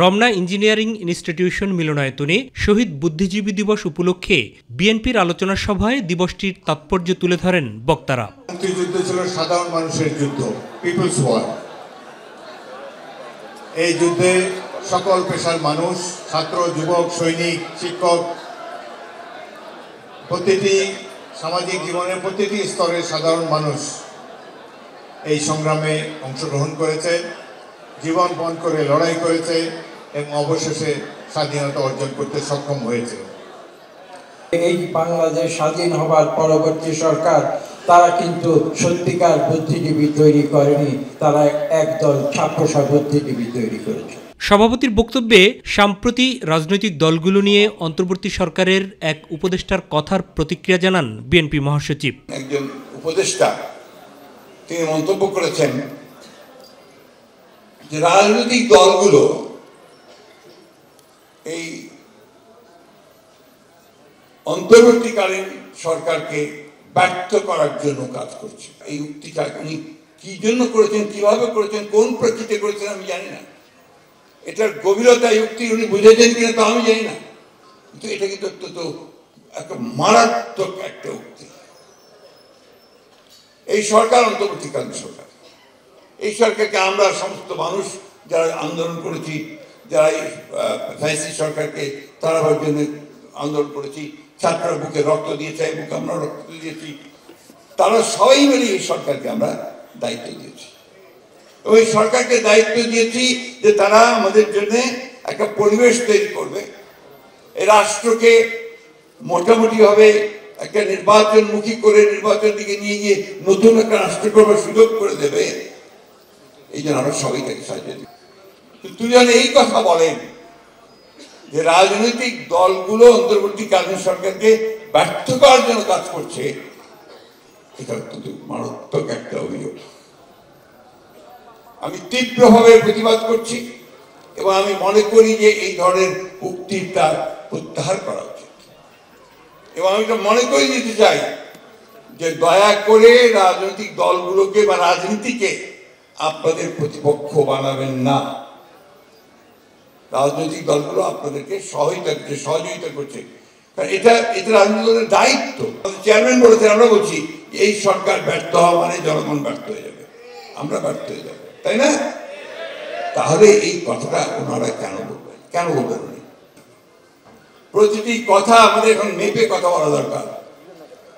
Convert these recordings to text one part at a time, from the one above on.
Ramna engineering institution মিলনায়তনে শহীদ বুদ্ধিজীবী দিবস উপলক্ষে বিএনপির আলোচনা সভায় দিবসটির তাৎপর্য তুলে ধরেন বক্তারা। মুক্তিযুদ্ধ ছিল সাধারণ মানুষের যুদ্ধ, পিপলস ওয়ার। এই যুদ্ধে সকল পেশার মানুষ, ছাত্র, যুবক, সৈনিক, শিক্ষক, প্রতিটি সামাজিক জীবনের প্রতিটি স্তরের সাধারণ মানুষ এই সংগ্রামে অংশগ্রহণ করেছে, জীবনপণ করে লড়াই করেছে এবং অবশেষে স্বাধীনতা অর্জন করতে সক্ষম হয়েছে। এই বাংলাদেশ স্বাধীন হবার পরবর্তী সরকার তারা কিন্তু সত্যিকার বুদ্ধিজীবী তৈরি করেনি, তারা একদল ছাত্রসা বুদ্ধিজীবী তৈরি করেছে। সভাপতির বক্তব্যে সাম্প্রতি রাজনৈতিক দলগুলো নিয়ে অন্তর্বর্তী সরকারের এক উপদেষ্টার কথার প্রতিক্রিয়া জানান বিএনপি মহাসচিব। একজন উপদেষ্টা তিনি মন্তব্য করেছেন যে রাজনৈতিক দলগুলো এই অন্তর্বর্তীকালীন সরকারকে ব্যর্থ করার জন্য কাজ করছে। এই উক্তিটা উনি কি জন্য করেছেন, কিভাবে করেছেন, কোন প্রেক্ষিতে করেছেন আমি জানি না। এটার গভীরতা উক্তি উনি বুঝেছেন কিনা তা আমি জানি না, কিন্তু এটা কিন্তু অত্যন্ত একটা মারাত্মক একটা উক্তি। এই সরকার অন্তর্বর্তীকালীন সরকার, এই সরকারকে আমরা সমস্ত মানুষ যারা আন্দোলন করেছি, যারা ফ্যাসিস্ট সরকারকে তাড়াবার জন্য আন্দোলন করেছি, ছাত্ররা বুকে রক্ত দিয়েছে, বুকে আমরা রক্ত দিয়েছি, তারা সবাই মিলে এই সরকারকে আমরা দায়িত্ব দিয়েছি। এবং এই সরকারকে দায়িত্ব দিয়েছি যে তারা আমাদের জন্য একটা পরিবেশ তৈরি করবে, এই রাষ্ট্রকে মোটামুটিভাবে একটা নির্বাচনমুখী করে নির্বাচন দিকে নিয়ে গিয়ে নতুন একটা রাষ্ট্র করবার সুযোগ করে দেবে। এই জন্য আমরা সবাই তাকে সাহায্য দিই। কিন্তু যেন এই কথা বলেন যে রাজনৈতিক দলগুলো অন্তর্বর্তীকালীন সরকারকে ব্যর্থ করার জন্য কাজ করছে, এটা অত্যন্ত মারাত্মক একটা অভিযোগ। আমি তীব্রভাবে প্রতিবাদ করছি এবং আমি মনে করি যে এই ধরনের উক্তিটা প্রত্যাহার করা উচিত। এবং আমি এটা মনে করে দিতে চাই যে দয়া করে রাজনৈতিক দলগুলোকে বা রাজনীতিকে আপনাদের প্রতিপক্ষ বানাবেন না। রাজনৈতিক দলগুলো আপনাদেরকে সহযোগিতা করছে, কারণ এটা রাজনৈতিক দলের দায়িত্ব। চেয়ারম্যান বলেছেন, আমরা বলছি এই সরকার ব্যর্থ হওয়া মানে জনগণ ব্যর্থ হয়ে যাবে, আমরা ব্যর্থ হয়ে যাবো, তাই না? তাহলে এই কথাটা ওনারা কেন বলবেন? প্রতিটি কথা আমাদের এখন মেপে কথা বলা দরকার।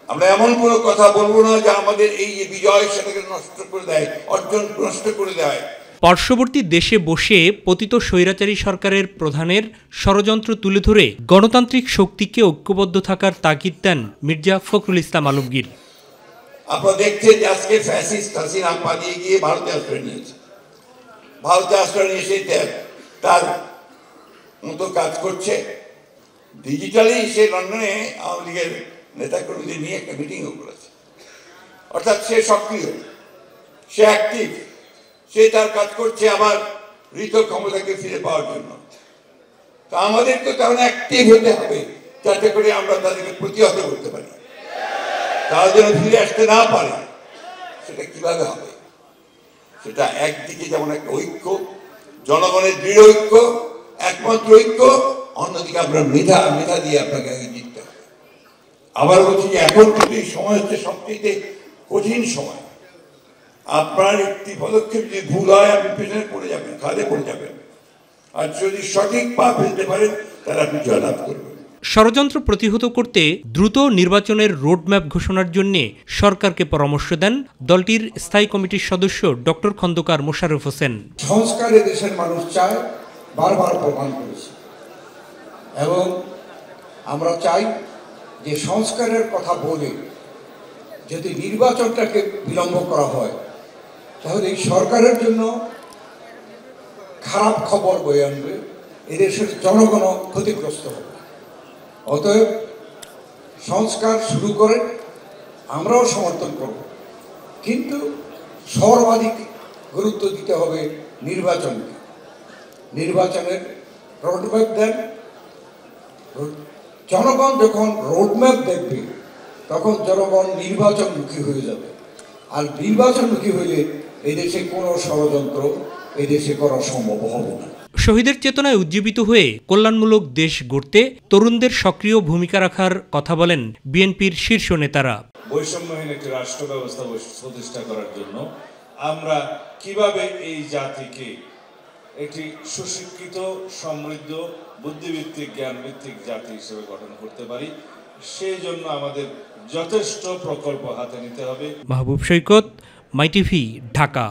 আমরা এমন কোনো কথা বলবো না যে আমাদের এই যে বিজয় সেটাকে নষ্ট করে দেয়, অর্জন নষ্ট করে দেয়। পার্শ্ববর্তী দেশে বসে পতিত স্বৈরাচারী সরকারের প্রধানের ষড়যন্ত্র তুলে ধরে গণতান্ত্রিক শক্তিকে ঐক্যবদ্ধ থাকার তাগিদ দেন মির্জা ফখরুল ইসলাম আলমগীর। আপনারা দেখছেন যে আজকে ফ্যাসিস্ট হাসিনা পালিয়ে গিয়ে ভারতে আশ্রয় নিয়েছে। ভারতে আশ্রয় নিয়ে সে তার মতো কাজ করছে। ডিজিটালি সে লন্ডনে আওয়ামী লীগের নেতাকর্মীদের নিয়ে একটা মিটিংও করেছে। অর্থাৎ সে সক্রিয়, সে অ্যাক্টিভ, সে তার কাজ করছে আবার ঋত ক্ষমতাকে ফিরে পাওয়ার জন্য। তা আমাদেরকে তেমন অ্যাক্টিভ হতে হবে যাতে করে আমরা তাদেরকে প্রতিহত করতে পারি। তারা যেন ফিরে আসতে না পারে, সেটা কিভাবে হবে? সেটা একদিকে যেমন একটা ঐক্য, জনগণের দৃঢ় ঐক্য, একমাত্র ঐক্য, অন্যদিকে আপনার মেধা দিয়ে আপনাকে আগে জিততে হবে। আবার বলছি যে এখন কিন্তু এই সময় হচ্ছে সবচেয়ে কঠিন সময়। আপনার একটি পদক্ষেপ যদি ভুল হয়, আপনি পেছনে পড়ে যাবেন, খাদে পড়ে যাবেন। আর যদি সঠিক পা ফেলতে পারেন, তাহলে আপনি জয়লাভ করবেন। ষড়যন্ত্র প্রতিহত করতে দ্রুত নির্বাচনের রোডম্যাপ ঘোষণার জন্য সরকারকে পরামর্শ দেন দলটির স্থায়ী কমিটির সদস্য ডক্টর খন্দকার মোশাররফ হোসেন। সংস্কারে দেশের মানুষ চায়, বারবার প্রমাণ করেছে, এবং আমরা চাই যে সংস্কারের কথা বলে যদি নির্বাচনটাকে বিলম্ব করা হয়, তাহলে এই সরকারের জন্য খারাপ খবর বয়ে আনবে, এদেশের জনগণ ক্ষতিগ্রস্ত হবে। অতএব সংস্কার শুরু করে আমরাও সমর্থন করব, কিন্তু সর্বাধিক গুরুত্ব দিতে হবে নির্বাচনকে। নির্বাচনের রোডম্যাপ দেন। জনগণ যখন রোডম্যাপ দেখবে, তখন জনগণ নির্বাচনমুখী হয়ে যাবে। আর নির্বাচনমুখী হইলে এই দেশে কোনো ষড়যন্ত্র এদেশে করা সম্ভব হবে না। শহীদের চেতনায় উজ্জীবিত হয়ে কল্যাণমূলক দেশ গড়তে তরুণদের সক্রিয় ভূমিকা রাখার কথা বলেন বিএনপির শীর্ষ নেতারা। বৈষম্যহীন একটি রাষ্ট্র ব্যবস্থা প্রতিষ্ঠা করার জন্য আমরা কিভাবে এই জাতিকে একটি সুশিক্ষিত, সমৃদ্ধ, বুদ্ধিভিত্তিক, জ্ঞানভিত্তিক জাতি হিসেবে গঠন করতে পারি, সেই জন্য আমাদের যথেষ্ট প্রকল্প হাতে নিতে হবে। মাহবুব সৈকত, মাই টিভি, ঢাকা।